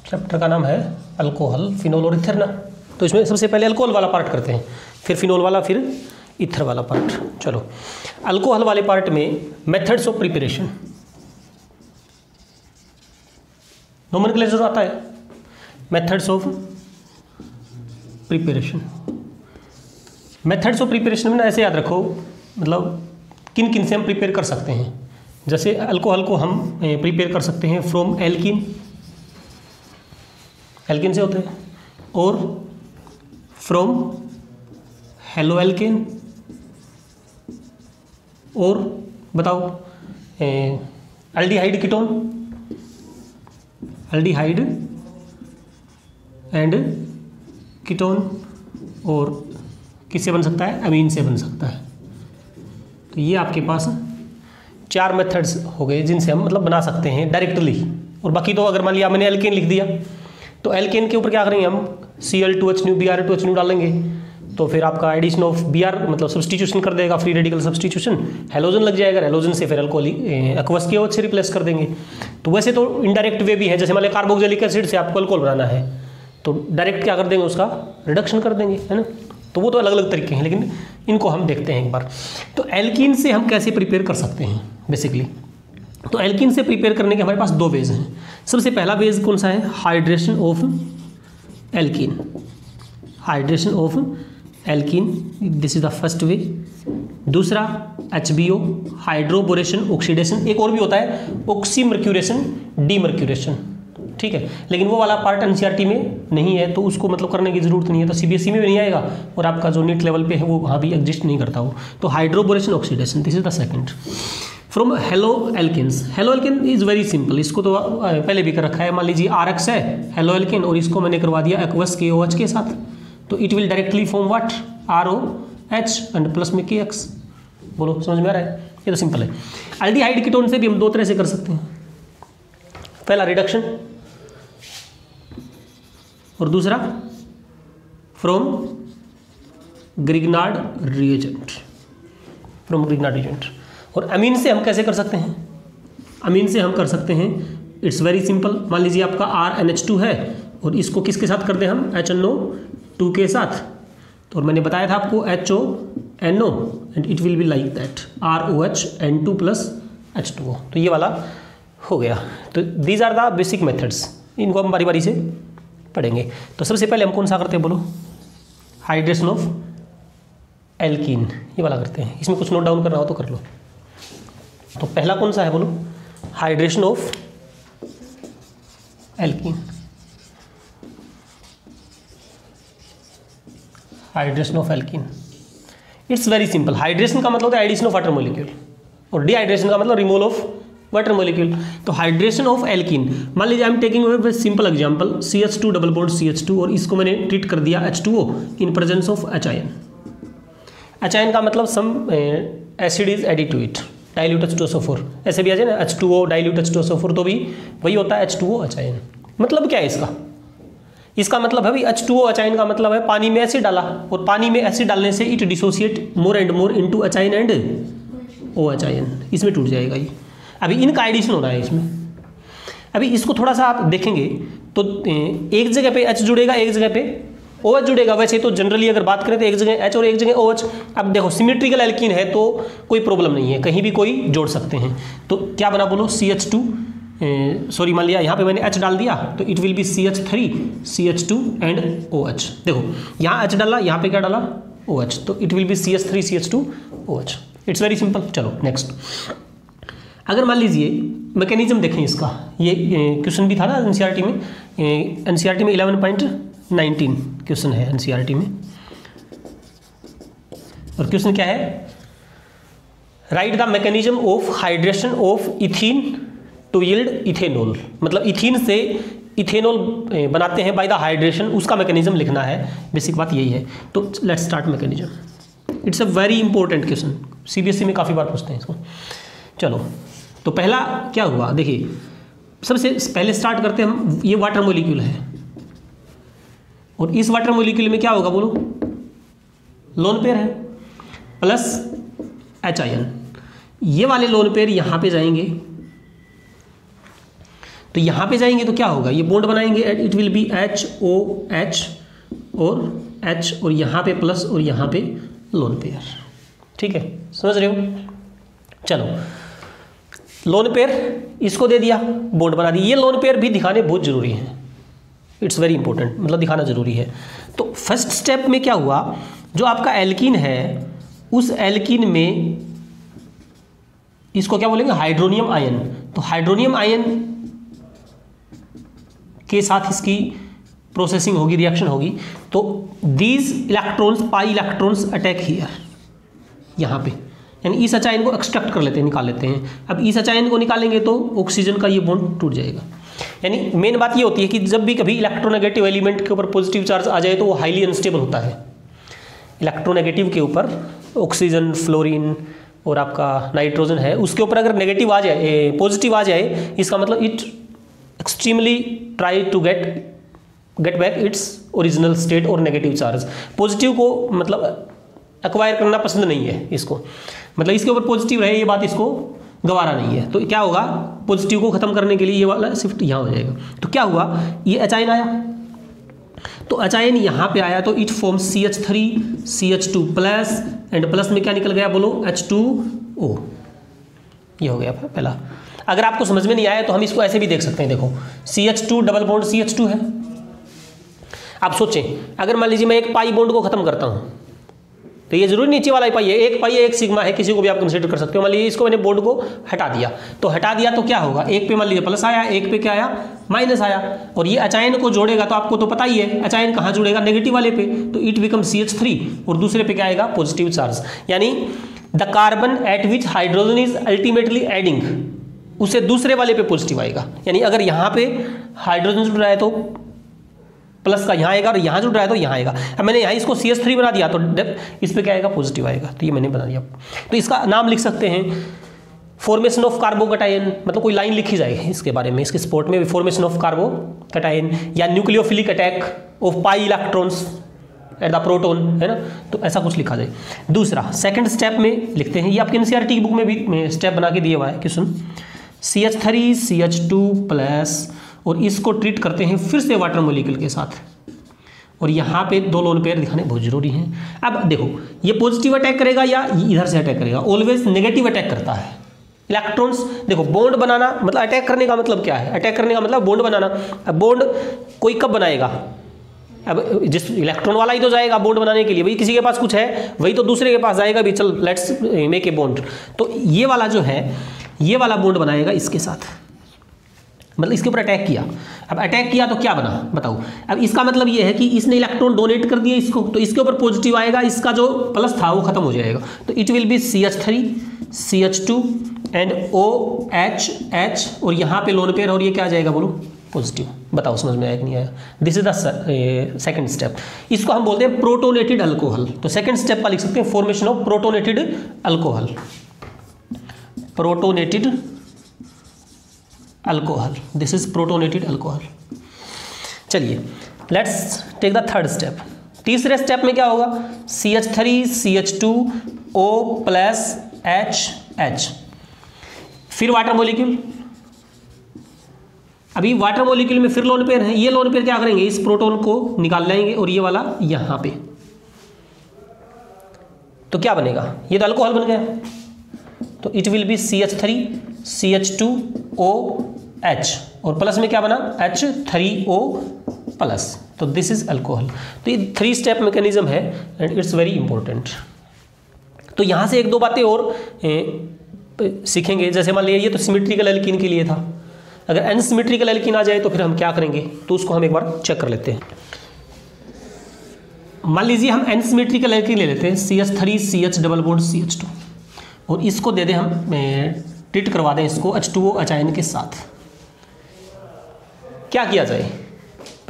Chapter का नाम है अल्कोहल, फिनोल और इथर ना। तो इसमें सबसे पहले अल्कोहल वाला पार्ट करते हैं, फिर फिनोल वाला, फिर इथर वाला पार्ट। चलो, अल्कोहल वाले पार्ट में मेथड्स ऑफ प्रिपरेशन, नोमेनक्लेचर आता है, methods of preparation. Methods of preparation में ना ऐसे याद रखो, मतलब किन किन से हम प्रिपेयर कर सकते हैं। जैसे अल्कोहल को हम प्रिपेयर कर सकते हैं फ्रॉम एल्कीन, एल्कीन से होते हैं, और फ्रॉम हेलो एल्केन, और बताओ aldehyde ketone, aldehyde and ketone, और किससे बन सकता है, अमीन से बन सकता है। तो ये आपके पास 4 मेथड्स हो गए जिनसे हम मतलब बना सकते हैं डायरेक्टली। और बाकी तो अगर मान लिया मैंने एल्केन लिख दिया तो एल्केन के ऊपर क्या करेंगे हम, Cl2H Br2H डालेंगे, तो फिर आपका एडिशन ऑफ Br मतलब सब्सटीट्यूशन कर देगा, फ्री रेडिकल सब्सटीट्यूशन, हेलोजन लग जाएगा, हेलोजन से फिर अल्कोहलिक एक्वस के OH से रिप्लेस कर देंगे। तो वैसे तो इनडायरेक्ट वे भी है, जैसे मान लिया कार्बोक्सिलिक एसिड से आपको अल्कोहल बनाना है तो डायरेक्ट क्या कर देंगे, उसका रिडक्शन कर देंगे, है ना। तो वो तो अलग अलग तरीके हैं, लेकिन इनको हम देखते हैं एक बार। तो एल्कीन से हम कैसे प्रिपेयर कर सकते हैं बेसिकली। तो एल्कीन से प्रिपेयर करने के हमारे पास 2 वेज हैं। सबसे पहला वेज कौन सा है, hydration of alkene, hydration of alkene, this is the first way. दूसरा HBO, हाइड्रोबोरेशन ऑक्सीडेशन, एक और भी होता है ऑक्सीमर्क्यूरेशन, डीमर्क्यूरेशन, ठीक है, लेकिन वो वाला पार्ट NCERT में नहीं है, तो उसको मतलब करने की जरूरत नहीं है, तो CBSE में भी नहीं आएगा, और आपका जो नीट लेवल पे है वो वहाँ भी एग्जिस्ट नहीं करता हो। तो hydroboration oxidation, this is the second. From haloalkanes, haloalkane is very simple, इसको तो पहले भी कर रखा है। मान लीजिए RX है हेलो एल्केन, और इसको मैंने करवा दिया एक्वस के OH के साथ, तो it will directly form what, ROH and plus में KX। बोलो समझ में आ रहा है, ये तो सिंपल है। एल्डिहाइड कीटोन से भी हम 2 तरह से कर सकते हैं, पहला रिडक्शन और दूसरा from Grignard reagent, from Grignard reagent. और अमीन से हम कैसे कर सकते हैं, अमीन से हम कर सकते हैं, इट्स वेरी सिंपल। मान लीजिए आपका RNH2 है और इसको किसके साथ कर दें हम, HNO2 के साथ, तो मैंने बताया था आपको HONO and it will be like that ROHN2 plus H2O। तो ये वाला हो गया। तो these are the basic methods, इनको हम बारी बारी से पढ़ेंगे। तो सबसे पहले हम कौन सा करते हैं, बोलो, हाइड्रेशन ऑफ एल्कीन, ये वाला करते हैं। इसमें कुछ नोट डाउन करना हो तो कर लो। तो पहला कौन सा है, बोलो, hydration of alkene, hydration of alkene. It's very simple. Hydration का मतलब होता है एडिशन ऑफ वाटर मॉलिक्यूल, और डिहाइड्रेशन का मतलब रिमूवल ऑफ वाटर मॉलिक्यूल। तो हाइड्रेशन ऑफ एल्कीन, मान लीजिए I am taking a simple example, CH2 double bond CH2, और इसको मैंने ट्रीट कर दिया H2O in presence of H ion. H ion का मतलब some acid is added to it, dilute H2SO4, ऐसे भी आ जाए ना, H2O डाइल्यूट H2SO4, तो भी वही होता है H2O H आयन। मतलब क्या है इसका, इसका मतलब है भाई H2O H आयन का मतलब है पानी में एसिड डाला, और पानी में एसिड डालने से it dissociate more and more into H ion and OH ion, इसमें टूट जाएगा ये। अभी इनका एडिशन हो रहा है इसमें। अभी इसको थोड़ा सा आप देखेंगे तो एक जगह पे H जुड़ेगा, एक जगह पे OH जुड़ेगा। वैसे तो जनरली अगर बात करें तो एक जगह H और एक जगह OH। अब देखो सिमेट्रिकल एल्कीन है तो कोई प्रॉब्लम नहीं है, कहीं भी कोई जोड़ सकते हैं। तो क्या बना, बोलो, CH2, सॉरी मान लिया यहाँ पे मैंने H डाल दिया, तो it will B CH3 CH2 and OH। देखो यहाँ H डाला, यहाँ पे क्या डाला, OH, तो it will B CH3 CH2 OH। It's very simple. चलो नेक्स्ट, अगर मान लीजिए मैकेनिज्म देखें इसका, ये क्वेश्चन भी था ना NCERT में, NCERT में 11.19 क्वेश्चन है NCERT में, और क्वेश्चन क्या है, write the mechanism of hydration of ethene to yield ethanol. मतलब इथीन से इथेनॉल बनाते हैं बाय द हाइड्रेशन, उसका मैकेनिज्म लिखना है, बेसिक बात यही है। तो let's start mechanism. It's a very important question, CBSE में काफ़ी बार पूछते हैं इसको। चलो, तो पहला क्या हुआ, देखिए सबसे पहले स्टार्ट करते हैं हम, ये वाटर मॉलिक्यूल है, और इस वाटर मॉलिक्यूल में क्या होगा, बोलो, लोन पेयर है प्लस H आयन। ये वाले लोन पेयर यहाँ पे जाएंगे, तो यहाँ पे जाएंगे तो क्या होगा, ये बॉन्ड बनाएंगे, इट विल बी HOH और H और यहाँ पे प्लस और यहाँ पे लोन पेयर। ठीक है, समझ रहे हो? चलो, लोन पेयर इसको दे दिया, बॉन्ड बना दी। ये लोन पेयर भी दिखाने बहुत जरूरी है, इट्स वेरी इंपॉर्टेंट, मतलब दिखाना जरूरी है। तो फर्स्ट स्टेप में क्या हुआ, जो आपका एल्कीन है उस एल्कीन में इसको क्या बोलेंगे, हाइड्रोनियम आयन। तो हाइड्रोनियम आयन के साथ इसकी प्रोसेसिंग होगी, रिएक्शन होगी। तो these electrons, pi electrons attack here, यहाँ पे, यानी इस अचायन को एक्सट्रैक्ट कर लेते हैं, निकाल लेते हैं। अब इस अचायन को निकालेंगे तो ऑक्सीजन का ये बॉन्ड टूट जाएगा। यानी मेन बात ये होती है कि जब भी कभी इलेक्ट्रोनेगेटिव एलिमेंट के ऊपर पॉजिटिव चार्ज आ जाए तो वो हाईली अनस्टेबल होता है। इलेक्ट्रोनेगेटिव के ऊपर ऑक्सीजन, फ्लोरीन और आपका नाइट्रोजन है, उसके ऊपर अगर नेगेटिव आ जाए, पॉजिटिव आ जाए, इसका मतलब it extremely try to get back its original state और नेगेटिव चार्ज। पॉजिटिव को मतलब एक्वायर करना पसंद नहीं है इसको, मतलब इसके ऊपर पॉजिटिव रहे, ये बात इसको गवारा नहीं है। तो क्या होगा, पॉजिटिव को खत्म करने के लिए ये वाला शिफ्ट यहाँ हो जाएगा। तो क्या हुआ, ये अचायन आया, तो अचायन यहाँ पे आया तो it form CH3 CH2 plus, and plus में क्या निकल गया बोलो, H2O। ये हो गया पहला। अगर आपको समझ में नहीं आया तो हम इसको ऐसे भी देख सकते हैं, देखो CH2 डबल बॉन्ड CH2 है। आप सोचें, अगर मान लीजिए मैं एक पाई बॉन्ड को खत्म करता हूँ, तो ये जरूरी नीचे वाला ही पाई है, एक पाई है, एक सिग्मा है, किसी को भी आप कंसीडर कर सकते हो। मान लीजिए इसको मैंने बॉन्ड को हटा दिया, तो हटा दिया तो क्या होगा, एक पे मान लीजिए प्लस आया, एक पे क्या आया, माइनस आया। और ये अचायन को जोड़ेगा तो आपको तो पता ही है अचायन कहाँ जुड़ेगा, नेगेटिव वाले पे, तो इट बिकम CH3 और दूसरे पे क्या आएगा, पॉजिटिव चार्ज। यानी the carbon eight which hydrogen is ultimately adding, उसे दूसरे वाले पे पॉजिटिव आएगा। यानी अगर यहाँ पे हाइड्रोजन जुड़ रहा है तो प्लस का यहाँ आएगा, और यहाँ जुड़ रहा है तो यहाँ आएगा। अब मैंने यहाँ इसको CH3 बना दिया तो इस पे क्या आएगा, पॉजिटिव आएगा। तो ये मैंने बना दिया। तो इसका नाम लिख सकते हैं फॉर्मेशन ऑफ कार्बोकटायन, मतलब कोई लाइन लिखी जाए इसके बारे में, इसके स्पोर्ट में फॉर्मेशन ऑफ कार्बोकटायन, या nucleophilic attack of pi electrons at the proton, है ना। तो ऐसा कुछ लिखा जाए। दूसरा सेकंड स्टेप में लिखते हैं, ये आपके NCERT की बुक में भी स्टेप बना के दिया हुआ है कि सुन, CH3 CH2 प्लस, और इसको ट्रीट करते हैं फिर से वाटर मॉलिक्यूल के साथ, और यहाँ पे दो लोन पेयर दिखाने बहुत जरूरी हैं। अब देखो, ये पॉजिटिव अटैक करेगा या इधर से अटैक करेगा, ऑलवेज नेगेटिव अटैक करता है। इलेक्ट्रॉन्स देखो, बॉन्ड बनाना मतलब अटैक करने का मतलब क्या है, अटैक करने का मतलब बॉन्ड बनाना। अब बॉन्ड कोई कब बनाएगा, अब जिस इलेक्ट्रॉन वाला ही तो जाएगा बॉन्ड बनाने के लिए, भाई किसी के पास कुछ है वही तो दूसरे के पास जाएगा भी, चल लेट्स मेक ए बॉन्ड। तो ये वाला जो है, ये वाला बॉन्ड बनाएगा इसके साथ, मतलब इसके ऊपर अटैक किया। अब अटैक किया तो क्या बना बताओ। अब इसका मतलब ये है कि इसने इलेक्ट्रॉन डोनेट कर दिए इसको, तो इसके ऊपर पॉजिटिव आएगा, इसका जो प्लस था वो खत्म हो जाएगा। तो it will B CH3 CH2 and OH, और यहाँ पे लोन पेयर, और ये क्या आ जाएगा बोलो, पॉजिटिव। बताओ समझ में आया कि नहीं आया। This is the second step. इसको हम बोलते हैं प्रोटोनेटेड अल्कोहल। तो सेकंड स्टेप का लिख सकते हैं formation of protonated alcohol, protonated alcohol, this is protonated alcohol. चलिए let's take the third step. तीसरे स्टेप में क्या होगा, CH3 CH2 O plus H, फिर वाटर मॉलिक्यूल। अभी वाटर मॉलिक्यूल में फिर लोन पेयर है, ये लोन पेयर क्या करेंगे, इस प्रोटॉन को निकाल लाएंगे और ये वाला यहां पे, तो क्या बनेगा, ये तो अल्कोहल बन गया। तो it will B CH3 CH2OH, और प्लस में क्या बना H3O प्लस। तो दिस इज अल्कोहल। तो ये 3 स्टेप मैकेनिज्म है एंड इट्स वेरी इंपॉर्टेंट। तो यहाँ से एक दो बातें और सीखेंगे। जैसे मान लीजिए ये तो सिमेट्रिकल एल्कीन के लिए था, अगर अनसिमेट्रिकल एल्कीन आ जाए तो फिर हम क्या करेंगे, तो उसको हम एक बार चेक कर लेते हैं। मान लीजिए हम अनसिमेट्रिकल एल्कीन ले लेते हैं, CH3 CH double bond CH2, और इसको दे दें हम ट्रीट करवा दें इसको H2O अचायन के साथ। क्या किया जाए,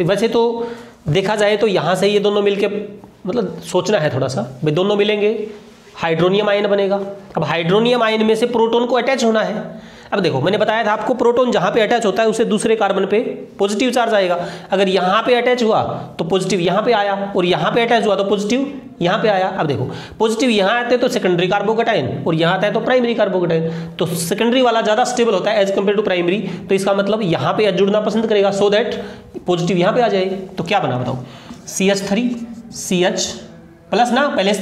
वैसे तो देखा जाए तो यहाँ से ये दोनों मिलके, मतलब सोचना है थोड़ा सा, भाई दोनों मिलेंगे हाइड्रोनियम आयन बनेगा। अब हाइड्रोनियम आयन में से प्रोटॉन को अटैच होना है। अब देखो मैंने बताया था आपको, प्रोटॉन जहाँ पे अटैच होता है उसे दूसरे कार्बन पे पॉजिटिव चार्ज आएगा। अगर यहाँ पे अटैच हुआ तो पॉजिटिव यहाँ पे आया, और यहाँ पे अटैच हुआ तो पॉजिटिव यहाँ पे आया। अब देखो पॉजिटिव यहाँ आते हैं तो सेकेंडरी कार्बोकैटायन, और यहाँ आता है तो प्राइमरी कार्बोकैटायन। तो सेकेंडरी वाला ज़्यादा स्टेबल होता है एज कम्पेयर टू प्राइमरी, तो इसका मतलब यहाँ पे जुड़ना पसंद करेगा, सो दैट पॉजिटिव यहाँ पे आ जाए। तो क्या बना बताओ, CH3 CH प्लस ना, पहले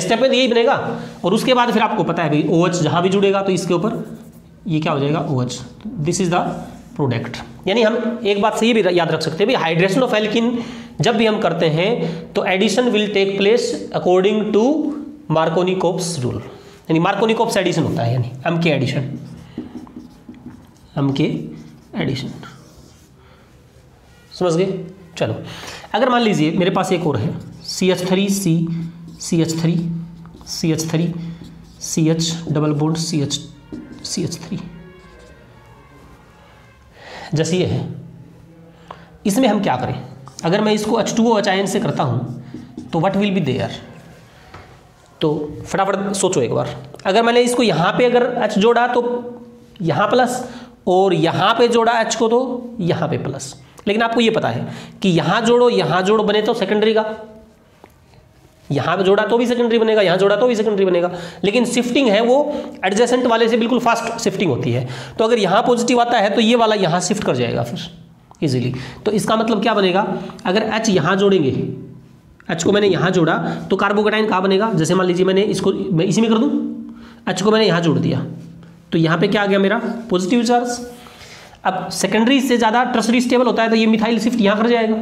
स्टेप में तो यही बनेगा। और उसके बाद फिर आपको पता है भाई OH जहाँ भी जुड़ेगा तो इसके ऊपर ये क्या हो जाएगा, OH। This is the product. यानी हम एक बात से ये भी याद रख सकते हैं भाई, हाइड्रेशन ऑफ एल्किन जब भी हम करते हैं तो addition will take place according to Markovnikov's rule. यानी मार्कोनी-कोप्स एडिशन होता है, यानी एमके एडिशन। समझ गए? चलो अगर मान लीजिए मेरे पास एक और है CH3 CH3 CH double bond CH3, जैसे ये है। इसमें हम क्या करें, अगर मैं इसको H2O आयन से करता हूं तो व्हाट विल बी देयर। तो फटाफट सोचो एक बार, अगर मैंने इसको यहाँ पे अगर H जोड़ा तो यहाँ प्लस, और यहाँ पे जोड़ा H को तो यहाँ पे प्लस। लेकिन आपको ये पता है कि यहाँ जोड़ो बने तो सेकेंडरी का, यहाँ पे जोड़ा तो भी सेकेंडरी बनेगा, यहाँ जोड़ा तो भी सेकेंडरी बनेगा। लेकिन शिफ्टिंग है वो एडजेसेंट वाले से बिल्कुल फास्ट शिफ्टिंग होती है। तो अगर यहाँ पॉजिटिव आता है तो ये वाला यहाँ शिफ्ट कर जाएगा फिर इजीली। तो इसका मतलब क्या बनेगा, अगर H यहाँ जोड़ेंगे, H को मैंने यहाँ जोड़ा तो कार्बोकैटायन कहाँ बनेगा। जैसे मान लीजिए मैं इसी में कर दूँ, H को मैंने यहाँ जोड़ दिया तो यहाँ पे क्या आ गया मेरा, पॉजिटिव चार्ज। अब सेकेंडरी से ज़्यादा टर्शरी स्टेबल होता है तो ये मिथाइल शिफ्ट यहाँ कर जाएगा,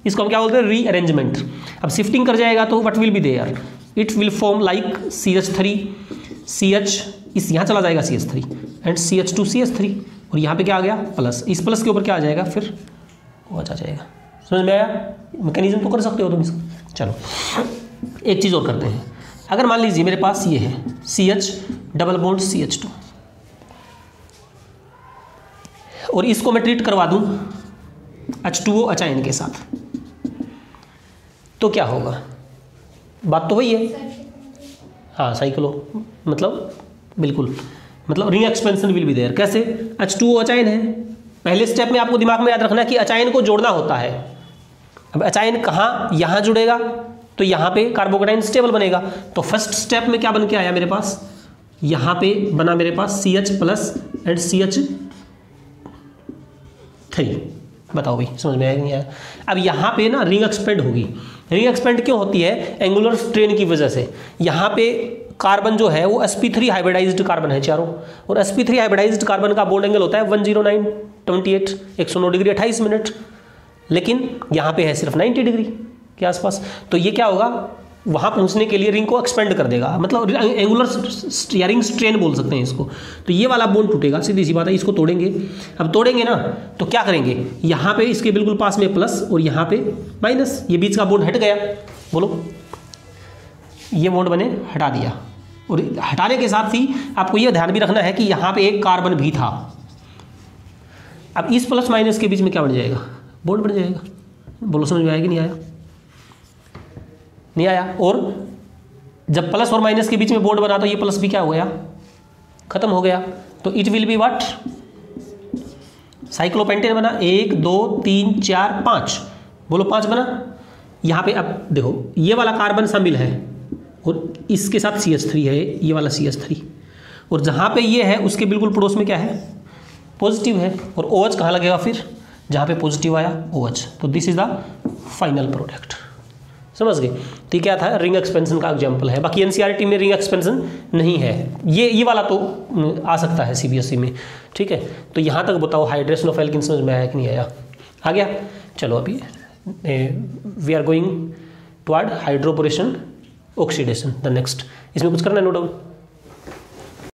इसको हम क्या बोलते हैं, रीअरेंजमेंट। अब शिफ्टिंग कर जाएगा तो what will be there, it will form like CH3 CH, इस यहाँ चला जाएगा CH3 एंड CH2 CH3, और यहाँ पे क्या आ गया प्लस। इस प्लस के ऊपर क्या आ जाएगा फिर OH आ जाएगा। समझ में आया? मैकेनिज्म तो कर सकते हो तुम इसका। चलो एक चीज़ और करते हैं, अगर मान लीजिए मेरे पास ये है CH डबल बॉन्ड CH2, और इसको मैं ट्रीट करवा दूं H2O आयन के साथ, तो क्या होगा, बात तो वही है। हाँ साइक्लो मतलब बिल्कुल, मतलब ring expansion will be there. कैसे, H2O आयन है, पहले स्टेप में आपको दिमाग में याद रखना है कि आयन को जोड़ना होता है। अब आयन कहाँ, यहाँ जुड़ेगा तो यहाँ पे कार्बोकैटायन स्टेबल बनेगा। तो फर्स्ट स्टेप में क्या बन के आया मेरे पास, यहाँ पे बना मेरे पास CH प्लस एंड CH3। बताओ भाई समझ में आया नहीं आया? अब यहाँ पे ना रिंग एक्सपेंड होगी। रिंग एक्सपेंड क्यों होती है, एंगुलर स्ट्रेन की वजह से। यहाँ पे कार्बन जो है वो sp3 हाइब्रिडाइज्ड कार्बन है चारों, और sp3 हाइब्रिडाइज्ड कार्बन का बॉन्ड एंगल होता है 109.28 109 डिग्री 28 मिनट, लेकिन यहाँ पे है सिर्फ 90 डिग्री के आसपास। तो ये क्या होगा, वहाँ पहुँचने के लिए रिंग को एक्सपेंड कर देगा, मतलब एंगुलर रिंग स्ट्रेन बोल सकते हैं इसको। तो ये वाला बॉन्ड टूटेगा, सीधी सी बात है। इसको तोड़ेंगे, अब तोड़ेंगे ना तो क्या करेंगे, यहाँ पे इसके बिल्कुल पास में प्लस और यहाँ पे माइनस, ये बीच का बॉन्ड हट गया। बोलो, ये बॉन्ड मैंने हटा दिया, और हटाने के साथ ही आपको ये ध्यान भी रखना है कि यहाँ पे एक कार्बन भी था। अब इस प्लस माइनस के बीच में क्या बन जाएगा, बॉन्ड बन जाएगा। बोलो समझ में आया कि नहीं आया? नहीं आया। और जब प्लस और माइनस के बीच में बॉन्ड बना तो ये प्लस भी क्या हो गया, खत्म हो गया। तो it will be what, cyclopentane बना। 1 2 3 4 5, बोलो 5 बना। यहाँ पे अब देखो ये वाला कार्बन शामिल है और इसके साथ CH3 है, ये वाला CH3, और जहाँ पे ये है उसके बिल्कुल पड़ोस में क्या है, पॉजिटिव है। और OH कहाँ लगेगा फिर, जहाँ पे पॉजिटिव आया OH। तो this is the final product. समझ गए? तो क्या था, रिंग एक्सपेंशन का एग्जाम्पल है। बाकी NCERT में रिंग एक्सपेंशन नहीं है। ये वाला तो आ सकता है CBSE में, ठीक है। तो यहाँ तक बताओ हाइड्रेशन ऑफ एल्किन समझ में आया कि नहीं आया? आ गया। चलो अभी we are going toward hydroboration oxidation the next. इसमें कुछ करना है, नो डाउट।